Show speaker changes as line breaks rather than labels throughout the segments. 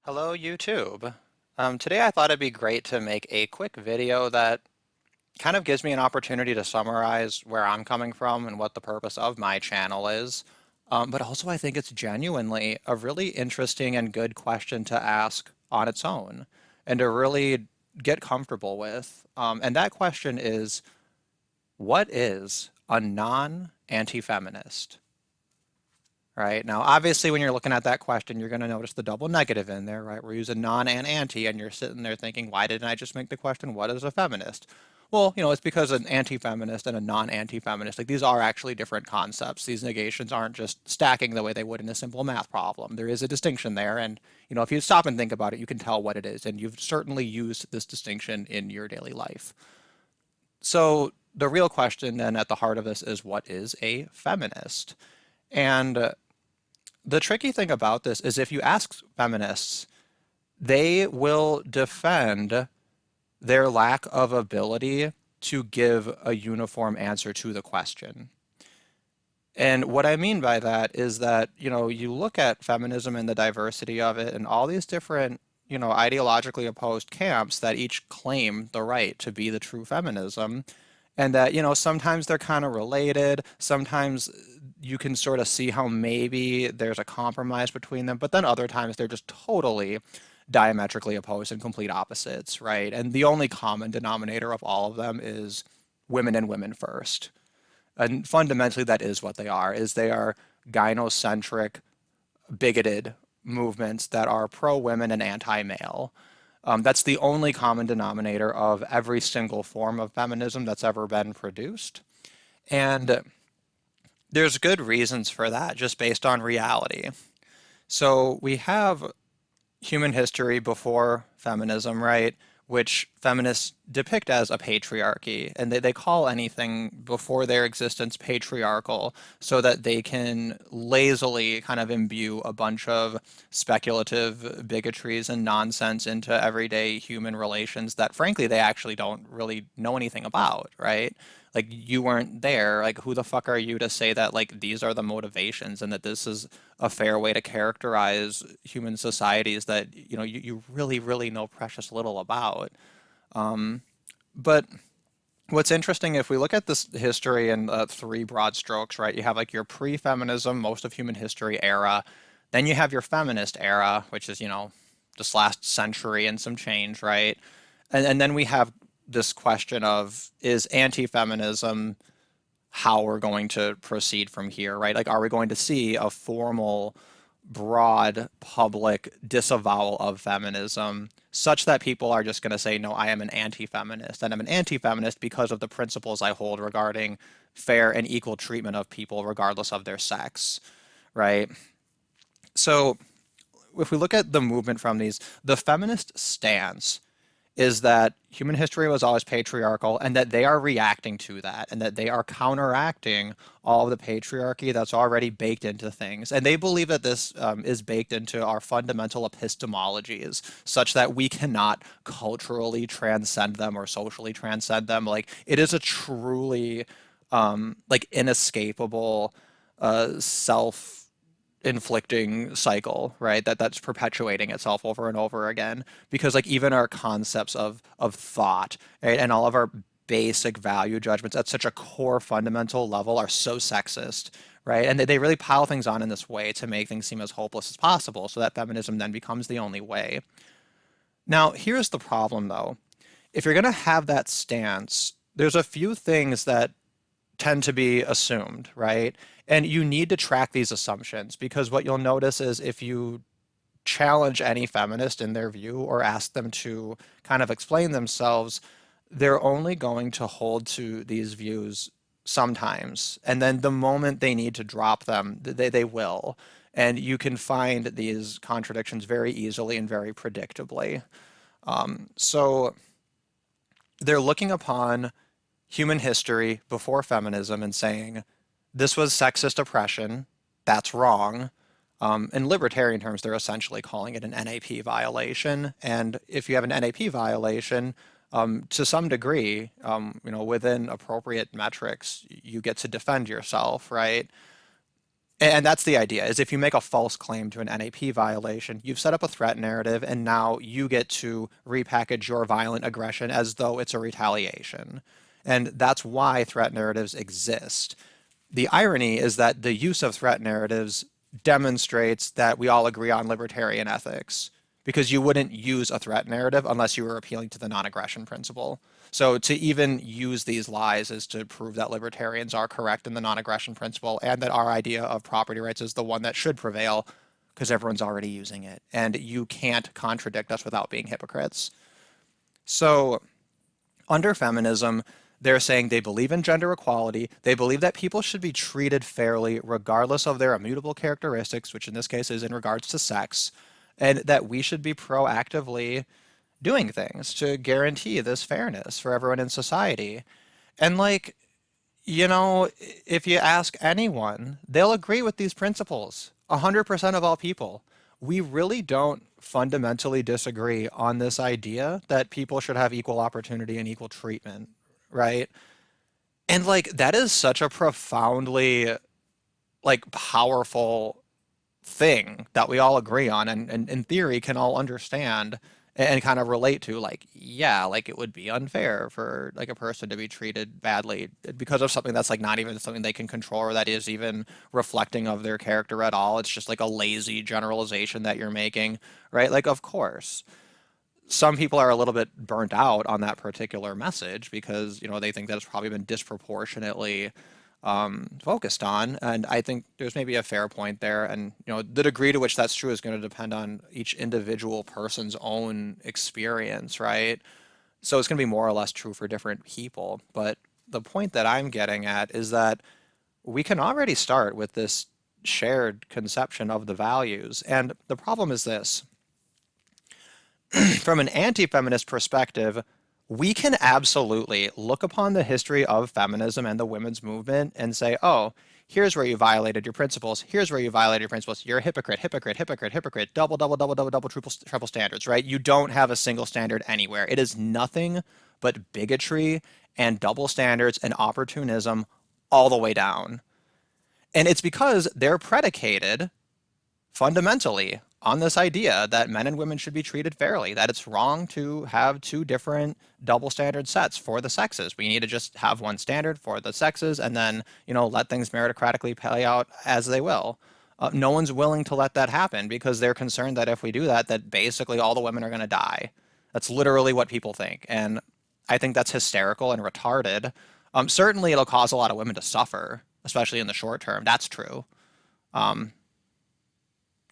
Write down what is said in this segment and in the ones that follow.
Hello, YouTube. Today I thought it'd be great to make a quick video that kind of gives me an opportunity to summarize where I'm coming from and what the purpose of my channel is. But also I think it's genuinely a really interesting and good question to ask on its own and to really get comfortable with. And that question is, what is a non-anti-feminist? Right? Now, obviously, when you're looking at that question, you're going to notice the double negative in there, right? We're using non and anti, and you're sitting there thinking, why didn't I just make the question, what is a feminist? Well, it's because an anti-feminist and a non-anti-feminist, like these are actually different concepts. These negations aren't just stacking the way they would in a simple math problem. There is a distinction there, and if you stop and think about it, you can tell what it is, and you've certainly used this distinction in your daily life. So the real question then at the heart of this is, what is a feminist? And the tricky thing about this is if you ask feminists, they will defend their lack of ability to give a uniform answer to the question. And what I mean by that is that, you look at feminism and the diversity of it and all these different, ideologically opposed camps that each claim the right to be the true feminism. And that, sometimes they're kind of related. Sometimes you can sort of see how maybe there's a compromise between them, but then other times they're just totally diametrically opposed and complete opposites, right? And the only common denominator of all of them is women and women first. And fundamentally, that is what they are gynocentric, bigoted movements that are pro-women and anti-male. That's the only common denominator of every single form of feminism that's ever been produced. And there's good reasons for that, just based on reality. So we have human history before feminism, right? Which feminists depict as a patriarchy, and they call anything before their existence patriarchal so that they can lazily kind of imbue a bunch of speculative bigotries and nonsense into everyday human relations that frankly they actually don't really know anything about, right? Like you weren't there. Like who the fuck are you to say that like these are the motivations and that this is a fair way to characterize human societies that you really really know precious little about. But what's interesting, if we look at this history in three broad strokes, right? You have like your pre-feminism, most of human history era. Then you have your feminist era, which is, this last century and some change, right? And then we have this question of, is anti-feminism how we're going to proceed from here, right? Like, are we going to see a formal, broad, public disavowal of feminism such that people are just going to say, no, I am an anti-feminist, and I'm an anti-feminist because of the principles I hold regarding fair and equal treatment of people regardless of their sex, right? So if we look at the movement from these, the feminist stance is that human history was always patriarchal and that they are reacting to that and that they are counteracting all of the patriarchy that's already baked into things. And they believe that this is baked into our fundamental epistemologies such that we cannot culturally transcend them or socially transcend them. Like it is a truly like inescapable self inflicting cycle, right? That's perpetuating itself over and over again. Because like even our concepts of thought, right, and all of our basic value judgments at such a core fundamental level are so sexist, right? And they really pile things on in this way to make things seem as hopeless as possible, so that feminism then becomes the only way. Now, here's the problem though. If you're going to have that stance, there's a few things that tend to be assumed, right? And you need to track these assumptions because what you'll notice is if you challenge any feminist in their view or ask them to kind of explain themselves, they're only going to hold to these views sometimes. And then the moment they need to drop them, they will. And you can find these contradictions very easily and very predictably. So they're looking upon human history before feminism and saying, this was sexist oppression, that's wrong. In libertarian terms, they're essentially calling it an NAP violation. And if you have an NAP violation, to some degree, within appropriate metrics, you get to defend yourself, right? And that's the idea, is if you make a false claim to an NAP violation, you've set up a threat narrative, and now you get to repackage your violent aggression as though it's a retaliation. And that's why threat narratives exist. The irony is that the use of threat narratives demonstrates that we all agree on libertarian ethics, because you wouldn't use a threat narrative unless you were appealing to the non-aggression principle. So to even use these lies is to prove that libertarians are correct in the non-aggression principle and that our idea of property rights is the one that should prevail because everyone's already using it. And you can't contradict us without being hypocrites. So under feminism, they're saying they believe in gender equality. They believe that people should be treated fairly regardless of their immutable characteristics, which in this case is in regards to sex, and that we should be proactively doing things to guarantee this fairness for everyone in society. And like, if you ask anyone, they'll agree with these principles. 100% of all people. We really don't fundamentally disagree on this idea that people should have equal opportunity and equal treatment, right? And like, that is such a profoundly like powerful thing that we all agree on and in theory can all understand and kind of relate to, like, yeah, like it would be unfair for like a person to be treated badly because of something that's like not even something they can control or that is even reflecting of their character at all. It's just like a lazy generalization that you're making, right? Like, of course some people are a little bit burnt out on that particular message because they think that it's probably been disproportionately focused on. And I think there's maybe a fair point there. And the degree to which that's true is going to depend on each individual person's own experience, right? So it's going to be more or less true for different people. But the point that I'm getting at is that we can already start with this shared conception of the values. And the problem is this: from an anti-feminist perspective, we can absolutely look upon the history of feminism and the women's movement and say, oh, here's where you violated your principles. Here's where you violated your principles. You're a hypocrite, hypocrite, hypocrite, hypocrite, double, double, double, double, double, triple standards, right? You don't have a single standard anywhere. It is nothing but bigotry and double standards and opportunism all the way down. And it's because they're predicated fundamentally on this idea that men and women should be treated fairly, that it's wrong to have two different double standard sets for the sexes. We need to just have one standard for the sexes and then, let things meritocratically play out as they will. No one's willing to let that happen because they're concerned that if we do that, that basically all the women are going to die. That's literally what people think. And I think that's hysterical and retarded. Certainly it'll cause a lot of women to suffer, especially in the short term. That's true. Um,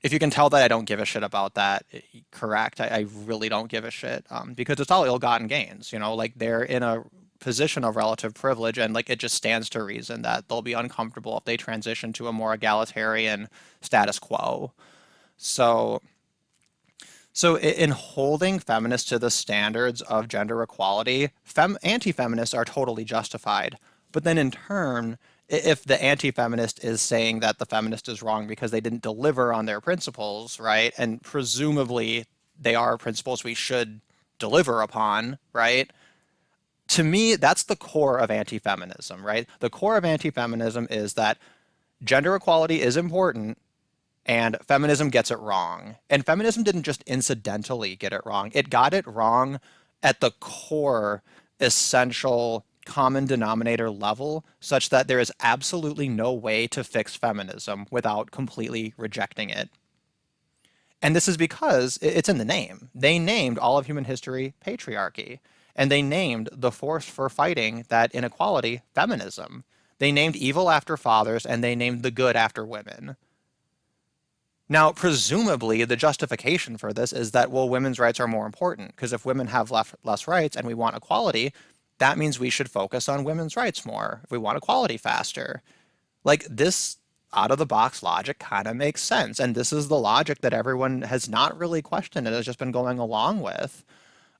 if you can tell that I don't give a shit about that, correct. I really don't give a shit because it's all ill-gotten gains. Like they're in a position of relative privilege, and like it just stands to reason that they'll be uncomfortable if they transition to a more egalitarian status quo. So, so in holding feminists to the standards of gender equality, anti-feminists are totally justified. But then in turn, if the anti-feminist is saying that the feminist is wrong because they didn't deliver on their principles, right? And presumably they are principles we should deliver upon, right? To me, that's the core of anti-feminism, right? The core of anti-feminism is that gender equality is important and feminism gets it wrong. And feminism didn't just incidentally get it wrong. It got it wrong at the core, essential common denominator level, such that there is absolutely no way to fix feminism without completely rejecting it. And this is because it's in the name. They named all of human history patriarchy, and they named the force for fighting that inequality feminism. They named evil after fathers, and they named the good after women. Now, presumably, the justification for this is that, well, women's rights are more important, because if women have less rights and we want equality, that means we should focus on women's rights more if we want equality faster. Like, this out of the box logic kind of makes sense. And this is the logic that everyone has not really questioned and has just been going along with.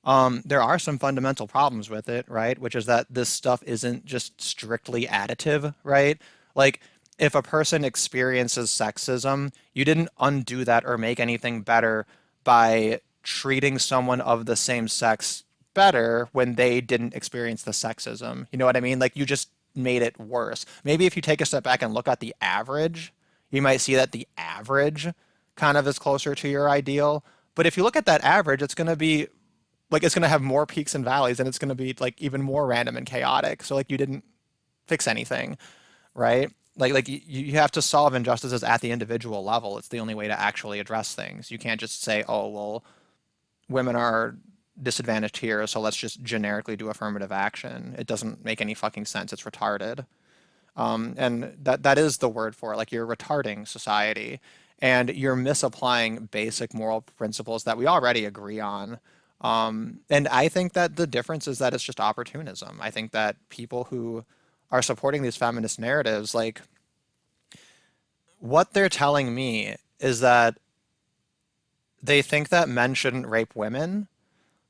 There are some fundamental problems with it, right? Which is that this stuff isn't just strictly additive, right? Like, if a person experiences sexism, you didn't undo that or make anything better by treating someone of the same sex better when they didn't experience the sexism. You know what I mean? Like, you just made it worse. Maybe if you take a step back and look at the average, You might see that the average kind of is closer to your ideal. But if you look at that average, it's going to be like it's going to have more peaks and valleys, and it's going to be like even more random and chaotic. So like you didn't fix anything, right? Like you have to solve injustices at the individual level. It's the only way to actually address things. You can't just say, oh, well, women are disadvantaged here, so let's just generically do affirmative action. It doesn't make any fucking sense. It's retarded. And that is the word for it. Like you're retarding society and you're misapplying basic moral principles that we already agree on. And I think that the difference is that it's just opportunism. I think that people who are supporting these feminist narratives, like what they're telling me is that they think that men shouldn't rape women,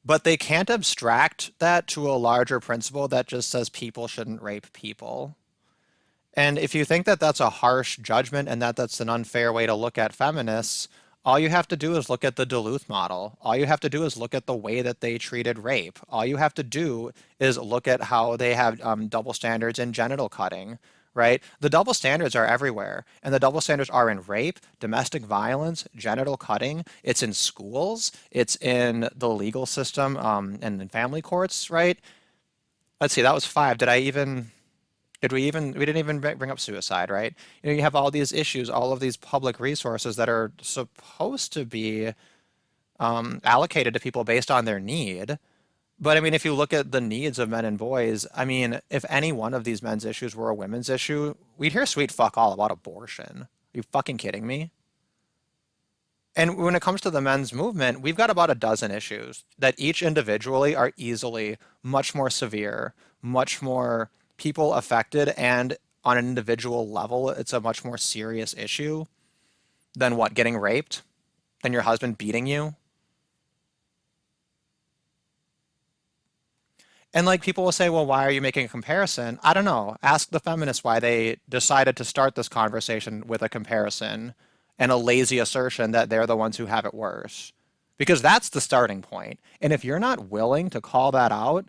but they can't abstract that to a larger principle that just says people shouldn't rape people. And if you think that that's a harsh judgment and that that's an unfair way to look at feminists, all you have to do is look at the Duluth model. All you have to do is look at the way that they treated rape. All you have to do is look at how they have double standards in genital cutting, right? The double standards are everywhere. And the double standards are in rape, domestic violence, genital cutting. It's in schools. It's in the legal system and in family courts, right? Let's see, that was five. We didn't even bring up suicide, right? You know, you have all these issues, all of these public resources that are supposed to be allocated to people based on their need. But I mean, if you look at the needs of men and boys, I mean, if any one of these men's issues were a women's issue, we'd hear sweet fuck all about abortion. Are you fucking kidding me? And when it comes to the men's movement, we've got about a dozen issues that each individually are easily much more severe, much more people affected, and on an individual level, it's a much more serious issue than what, getting raped? Than your husband beating you? And like people will say, well, why are you making a comparison? I don't know. Ask the feminists why they decided to start this conversation with a comparison and a lazy assertion that they're the ones who have it worse. Because that's the starting point. And if you're not willing to call that out,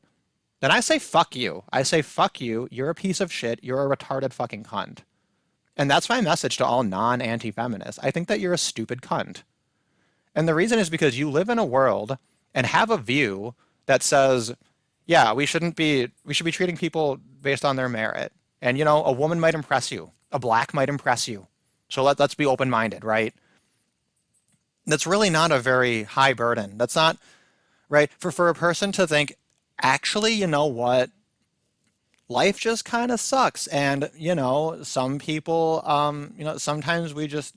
then I say fuck you. I say fuck you. You're a piece of shit. You're a retarded fucking cunt. And that's my message to all non-anti-feminists. I think that you're a stupid cunt. And the reason is because you live in a world and have a view that says, yeah, we should be treating people based on their merit. And you know, a woman might impress you. A black might impress you. So let's be open-minded, right? That's really not a very high burden. That's not right for a person to think, actually, you know what? Life just kind of sucks. And, you know, some people, sometimes we just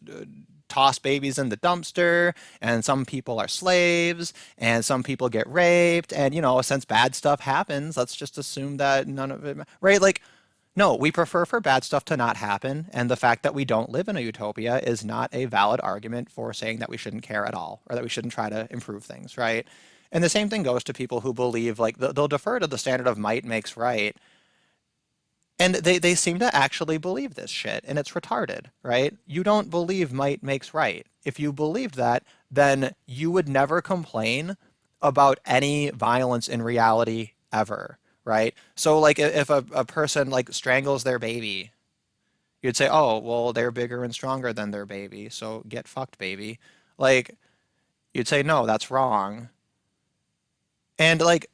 toss babies in the dumpster, and some people are slaves, and some people get raped. And, you know, since bad stuff happens, let's just assume that none of it, right? Like, no, we prefer for bad stuff to not happen. And the fact that we don't live in a utopia is not a valid argument for saying that we shouldn't care at all or that we shouldn't try to improve things, right? And the same thing goes to people who believe like they'll defer to the standard of might makes right. And they seem to actually believe this shit, and it's retarded, right? You don't believe might makes right. If you believed that, then you would never complain about any violence in reality ever, right? So like if a person like strangles their baby, you'd say, oh, well, they're bigger and stronger than their baby, so get fucked, baby. Like, you'd say, no, that's wrong. And like,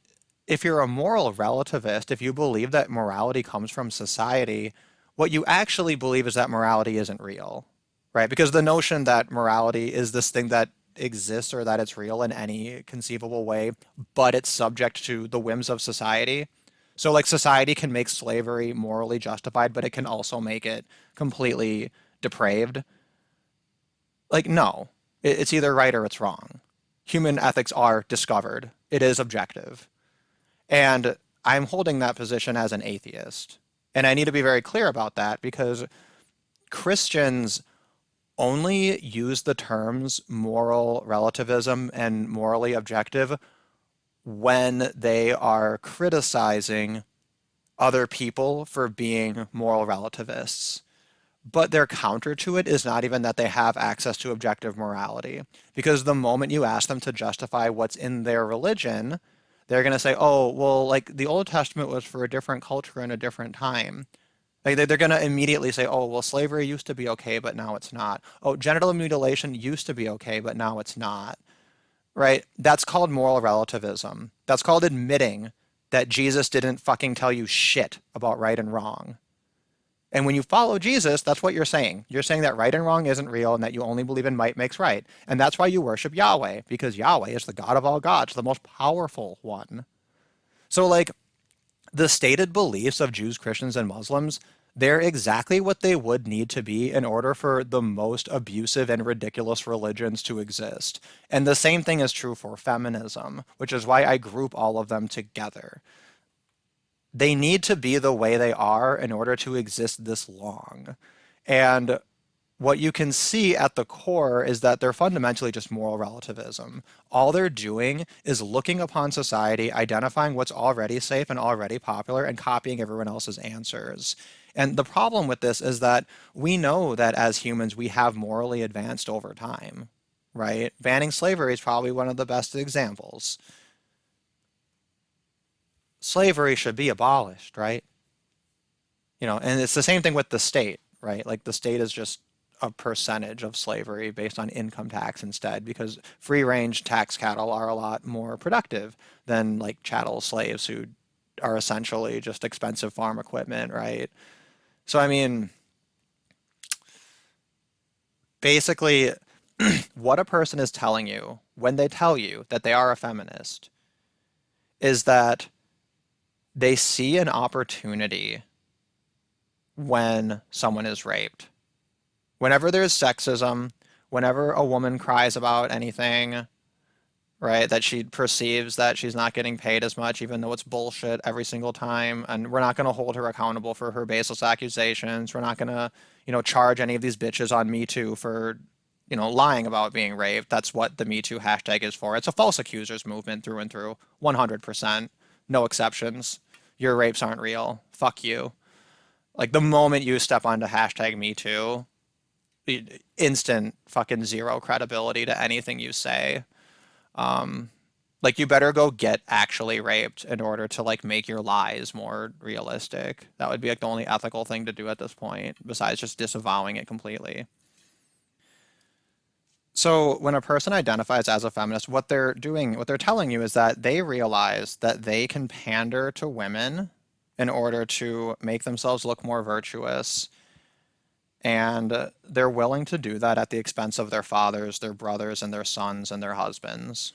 if you're a moral relativist, if you believe that morality comes from society, what you actually believe is that morality isn't real, right? Because the notion that morality is this thing that exists or that it's real in any conceivable way, but it's subject to the whims of society. So like society can make slavery morally justified, but it can also make it completely depraved. Like, no, it's either right or it's wrong. Human ethics are discovered. It is objective. And I'm holding that position as an atheist. And I need to be very clear about that because Christians only use the terms moral relativism and morally objective when they are criticizing other people for being moral relativists. But their counter to it is not even that they have access to objective morality. Because the moment you ask them to justify what's in their religion, they're going to say, oh, well, like the Old Testament was for a different culture and a different time. Like they're going to immediately say, oh, well, slavery used to be okay, but now it's not. Oh, genital mutilation used to be okay, but now it's not. Right? That's called moral relativism. That's called admitting that Jesus didn't fucking tell you shit about right and wrong. And when you follow Jesus, that's what you're saying. You're saying that right and wrong isn't real and that you only believe in might makes right. And that's why you worship Yahweh, because Yahweh is the God of all gods, the most powerful one. So, like, the stated beliefs of Jews, Christians, and Muslims, they're exactly what they would need to be in order for the most abusive and ridiculous religions to exist. And the same thing is true for feminism, which is why I group all of them together. They need to be the way they are in order to exist this long. And what you can see at the core is that they're fundamentally just moral relativism. All they're doing is looking upon society, identifying what's already safe and already popular, and copying everyone else's answers. And the problem with this is that we know that as humans, we have morally advanced over time, right? Banning slavery is probably one of the best examples. Slavery should be abolished, right? And it's the same thing with the state, right? Like the state is just a percentage of slavery based on income tax instead, because free range tax cattle are a lot more productive than like chattel slaves who are essentially just expensive farm equipment, right? So, I mean, basically, what a person is telling you when they tell you that they are a feminist is that they see an opportunity when someone is raped. Whenever there's sexism, whenever a woman cries about anything, right, that she perceives that she's not getting paid as much, even though it's bullshit every single time, and we're not going to hold her accountable for her baseless accusations. We're not going to, charge any of these bitches on Me Too for, lying about being raped. That's what the Me Too hashtag is for. It's a false accusers movement through and through, 100%. No exceptions. Your rapes aren't real. Fuck you. Like the moment you step onto hashtag Me Too, instant fucking zero credibility to anything you say. Like you better go get actually raped in order to like make your lies more realistic. That would be like the only ethical thing to do at this point, besides just disavowing it completely. So when a person identifies as a feminist, what they're doing, what they're telling you is that they realize that they can pander to women in order to make themselves look more virtuous. And they're willing to do that at the expense of their fathers, their brothers, and their sons and their husbands.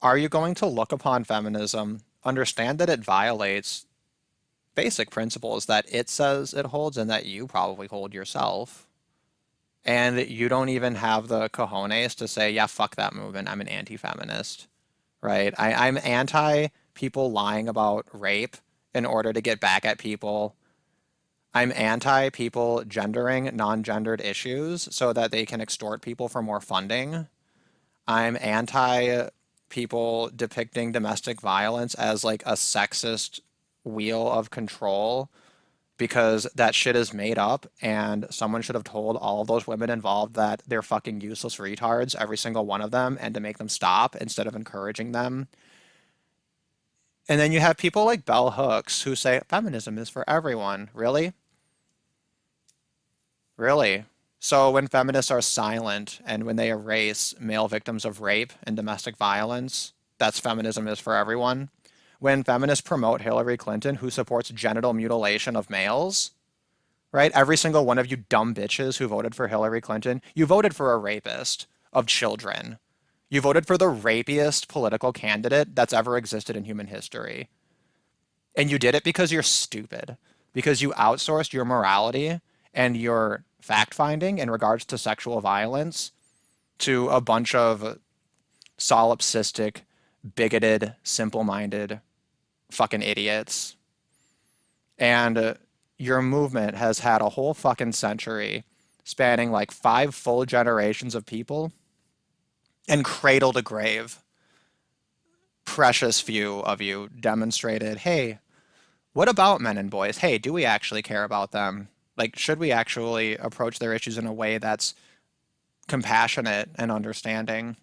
Are you going to look upon feminism, understand that it violates basic principles that it says it holds and that you probably hold yourself? And you don't even have the cojones to say, yeah, fuck that movement. I'm an anti-feminist, right? I'm anti people lying about rape in order to get back at people. I'm anti people gendering non-gendered issues so that they can extort people for more funding. I'm anti people depicting domestic violence as like a sexist wheel of control because that shit is made up and someone should have told all of those women involved that they're fucking useless retards, every single one of them, and to make them stop instead of encouraging them. And then you have people like Bell Hooks who say feminism is for everyone. Really? Really? So when feminists are silent and when they erase male victims of rape and domestic violence, that's feminism is for everyone. When feminists promote Hillary Clinton, who supports genital mutilation of males, right? Every single one of you dumb bitches who voted for Hillary Clinton, you voted for a rapist of children. You voted for the rapiest political candidate that's ever existed in human history. And you did it because you're stupid, because you outsourced your morality and your fact finding in regards to sexual violence to a bunch of solipsistic, bigoted, simple minded fucking idiots. And your movement has had a whole fucking century spanning like 5 full generations of people, and cradle to grave, precious few of you demonstrated, hey, what about men and boys? Hey, do we actually care about them? Like, should we actually approach their issues in a way that's compassionate and understanding?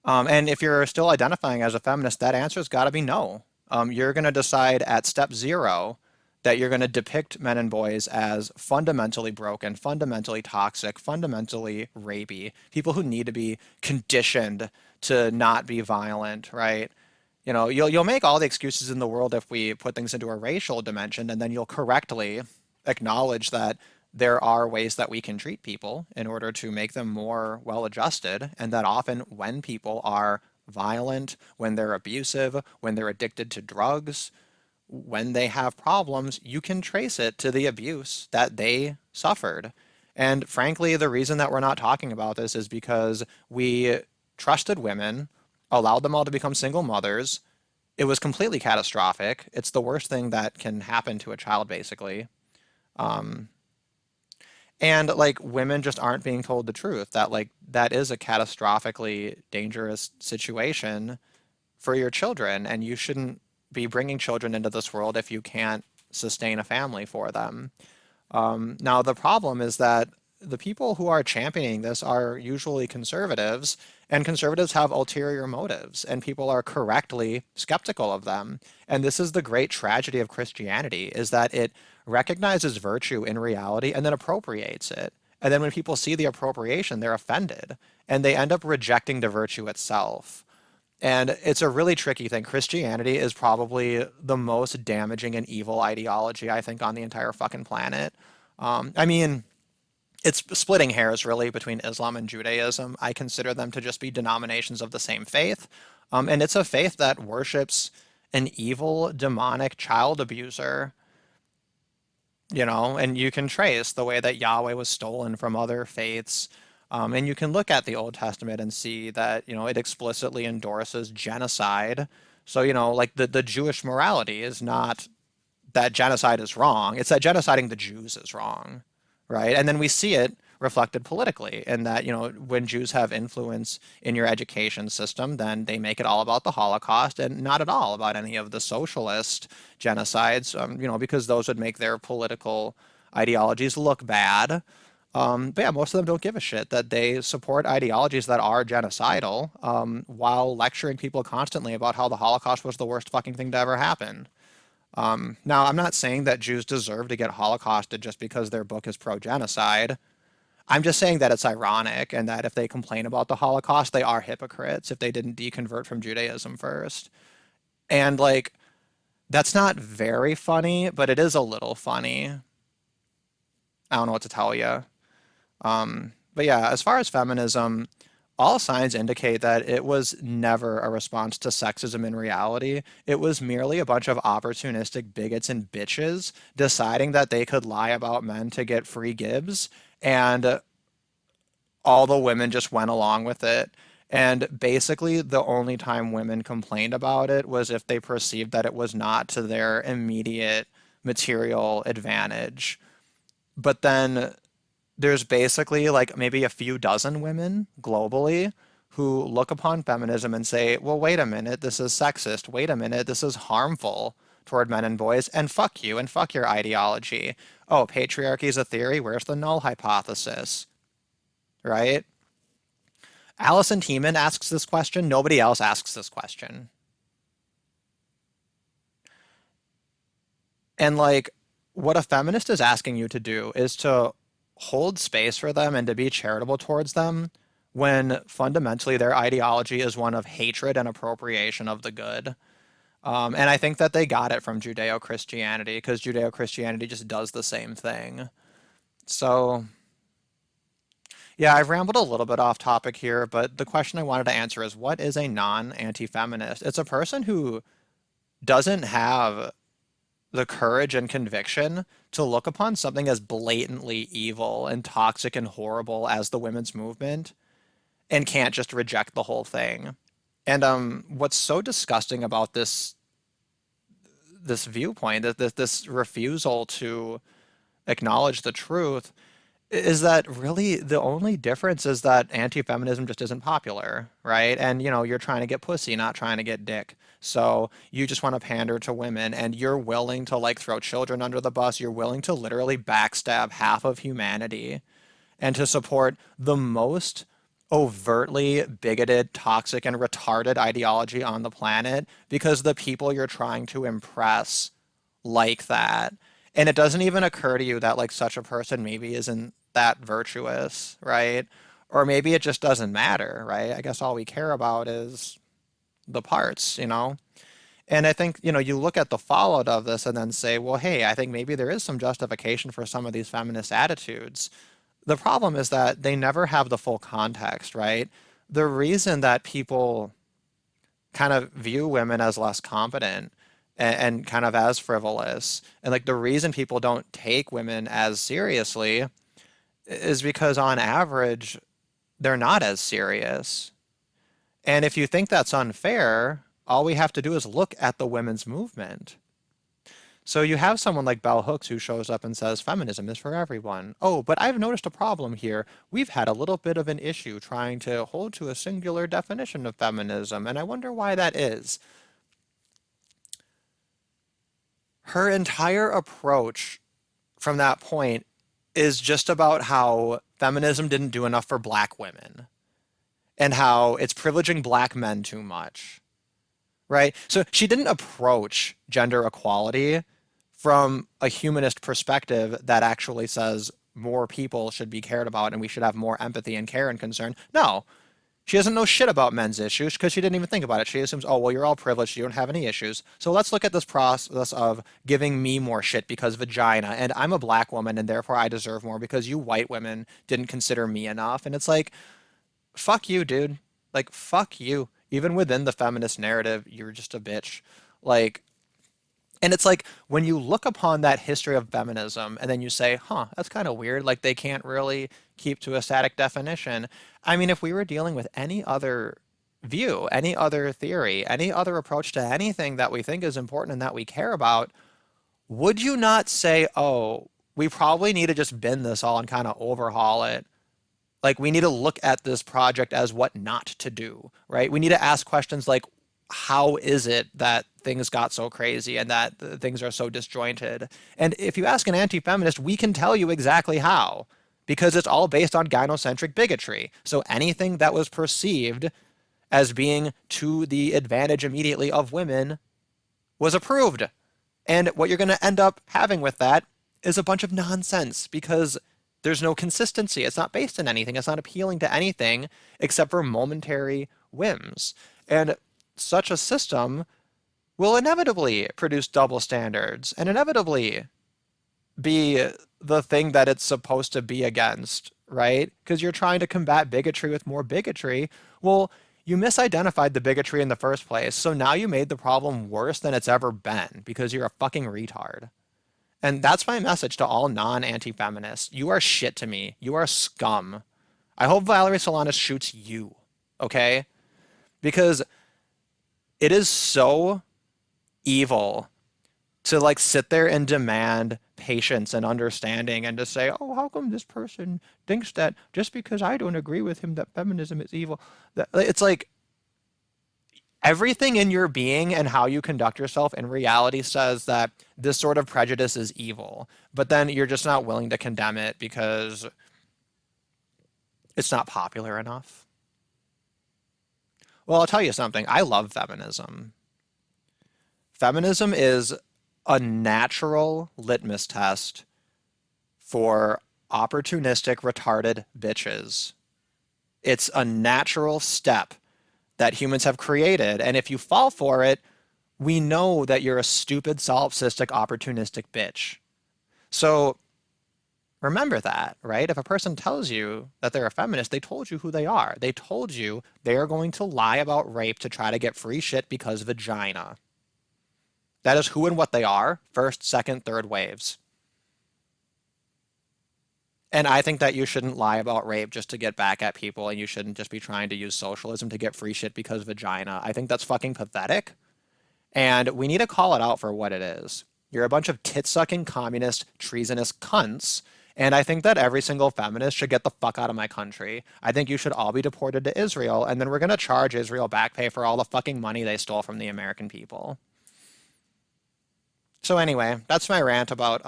And if you're still identifying as a feminist, that answer's got to be no. You're going to decide at step 0 that you're going to depict men and boys as fundamentally broken, fundamentally toxic, fundamentally rapey, people who need to be conditioned to not be violent, right? You know, you'll make all the excuses in the world if we put things into a racial dimension, and then you'll correctly acknowledge that there are ways that we can treat people in order to make them more well-adjusted, and that often when people are violent, when they're abusive, when they're addicted to drugs, when they have problems, you can trace it to the abuse that they suffered. And frankly, the reason that we're not talking about this is because we trusted women, allowed them all to become single mothers. It was completely catastrophic. It's the worst thing that can happen to a child, basically. Um, and like women just aren't being told the truth that like that is a catastrophically dangerous situation for your children, and you shouldn't be bringing children into this world if you can't sustain a family for them. Now, the problem is that the people who are championing this are usually conservatives, and conservatives have ulterior motives, and people are correctly skeptical of them. And this is the great tragedy of Christianity, is that it recognizes virtue in reality and then appropriates it. And then when people see the appropriation, they're offended, and they end up rejecting the virtue itself. And it's a really tricky thing. Christianity is probably the most damaging and evil ideology, I think, on the entire fucking planet. I mean, it's splitting hairs really between Islam and Judaism. I consider them to just be denominations of the same faith. And it's a faith that worships an evil, demonic child abuser, you know, and you can trace the way that Yahweh was stolen from other faiths. And you can look at the Old Testament and see that, you know, it explicitly endorses genocide. So, you know, like the Jewish morality is not that genocide is wrong, it's that genociding the Jews is wrong, right? And then we see it reflected politically in that, you know, when Jews have influence in your education system, then they make it all about the Holocaust and not at all about any of the socialist genocides, you know, because those would make their political ideologies look bad. But yeah, most of them don't give a shit that they support ideologies that are genocidal, while lecturing people constantly about how the Holocaust was the worst fucking thing to ever happen. Now, I'm not saying that Jews deserve to get holocausted just because their book is pro-genocide. I'm just saying that it's ironic and that if they complain about the Holocaust, they are hypocrites if they didn't deconvert from Judaism first. And like, that's not very funny, but it is a little funny. I don't know what to tell you. But yeah, as far as feminism, all signs indicate that it was never a response to sexism in reality. It was merely a bunch of opportunistic bigots and bitches deciding that they could lie about men to get free gibs, and all the women just went along with it. And basically, the only time women complained about it was if they perceived that it was not to their immediate material advantage. But then there's basically like maybe a few dozen women globally who look upon feminism and say, well, wait a minute, this is sexist. Wait a minute, this is harmful toward men and boys. And fuck you and fuck your ideology. Oh, patriarchy is a theory. Where's the null hypothesis? Right? Alison Tiemann asks this question. Nobody else asks this question. And like, what a feminist is asking you to do is to hold space for them and to be charitable towards them when fundamentally their ideology is one of hatred and appropriation of the good. And I think that they got it from Judeo-Christianity because Judeo-Christianity just does the same thing. So, yeah, I've rambled a little bit off topic here, but the question I wanted to answer is what is a non-anti-feminist? It's a person who doesn't have the courage and conviction to look upon something as blatantly evil and toxic and horrible as the women's movement and can't just reject the whole thing. And what's so disgusting about this viewpoint, this refusal to acknowledge the truth, is that really the only difference is that anti-feminism just isn't popular, right? And you know, you're trying to get pussy, not trying to get dick. So you just want to pander to women and you're willing to like throw children under the bus. You're willing to literally backstab half of humanity and to support the most overtly bigoted, toxic, and retarded ideology on the planet because the people you're trying to impress like that. And it doesn't even occur to you that like such a person maybe isn't that virtuous, right? Or maybe it just doesn't matter, right? I guess all we care about is the parts, you know? And I think, you know, you look at the fallout of this and then say, well, hey, I think maybe there is some justification for some of these feminist attitudes. The problem is that they never have the full context, right? The reason that people kind of view women as less competent and kind of as frivolous, and like the reason people don't take women as seriously is because on average, they're not as serious. And if you think that's unfair, all we have to do is look at the women's movement. So you have someone like Bell Hooks who shows up and says feminism is for everyone. Oh, but I've noticed a problem here. We've had a little bit of an issue trying to hold to a singular definition of feminism, and I wonder why that is. Her entire approach from that point is just about how feminism didn't do enough for black women and how it's privileging black men too much, right? So she didn't approach gender equality from a humanist perspective that actually says more people should be cared about and we should have more empathy and care and concern. No, she doesn't know shit about men's issues because she didn't even think about it. She assumes, oh, well, you're all privileged, you don't have any issues. So let's look at this process of giving me more shit because vagina, and I'm a black woman and therefore I deserve more because you white women didn't consider me enough. And it's like, fuck you, dude. Like, fuck you. Even within the feminist narrative, you're just a bitch. Like, and it's like when you look upon that history of feminism and then you say, huh, that's kind of weird. Like, they can't really keep to a static definition. I mean, if we were dealing with any other view, any other theory, any other approach to anything that we think is important and that we care about, would you not say, oh, we probably need to just bin this all and kind of overhaul it? Like, we need to look at this project as what not to do, right? We need to ask questions like, how is it that things got so crazy and that things are so disjointed? And if you ask an anti-feminist, we can tell you exactly how, because it's all based on gynocentric bigotry. So anything that was perceived as being to the advantage immediately of women was approved. And what you're going to end up having with that is a bunch of nonsense because there's no consistency. It's not based on anything. It's not appealing to anything except for momentary whims. And such a system will inevitably produce double standards and inevitably be the thing that it's supposed to be against, right? Because you're trying to combat bigotry with more bigotry. Well, you misidentified the bigotry in the first place, so now you made the problem worse than it's ever been because you're a fucking retard. And that's my message to all non-anti-feminists. You are shit to me. You are scum. I hope Valerie Solanas shoots you, okay? Because it is so evil to like sit there and demand patience and understanding and to say, oh, how come this person thinks that just because I don't agree with him that feminism is evil? It's like everything in your being and how you conduct yourself in reality says that this sort of prejudice is evil, but then you're just not willing to condemn it because it's not popular enough. Well, I'll tell you something. I love feminism. Feminism is a natural litmus test for opportunistic, retarded bitches. It's a natural step that humans have created. And if you fall for it, we know that you're a stupid, solipsistic, opportunistic bitch. So remember that, right? If a person tells you that they're a feminist, they told you who they are. They told you they are going to lie about rape to try to get free shit because vagina. That is who and what they are, first, second, third waves. And I think that you shouldn't lie about rape just to get back at people, and you shouldn't just be trying to use socialism to get free shit because vagina. I think that's fucking pathetic. And we need to call it out for what it is. You're a bunch of tit-sucking, communist, treasonous cunts. And I think that every single feminist should get the fuck out of my country. I think you should all be deported to Israel, and then we're going to charge Israel back pay for all the fucking money they stole from the American people. So anyway, that's my rant about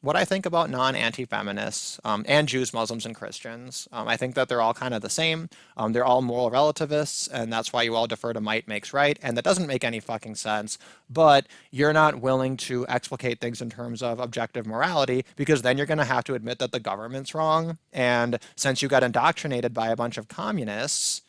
what I think about non-anti-feminists and Jews, Muslims, and Christians. I think that they're all kind of the same. They're all moral relativists, and that's why you all defer to might makes right, and that doesn't make any fucking sense. But you're not willing to explicate things in terms of objective morality because then you're going to have to admit that the government's wrong. And since you got indoctrinated by a bunch of communists,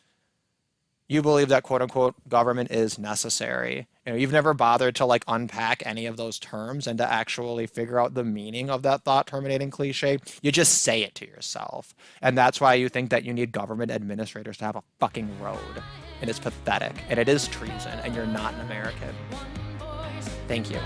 you believe that quote unquote government is necessary. You've never bothered to like unpack any of those terms and to actually figure out the meaning of that thought terminating cliche. You just say it to yourself. And that's why you think that you need government administrators to have a fucking road. And it's pathetic. And it is treason. And you're not an American. Thank you.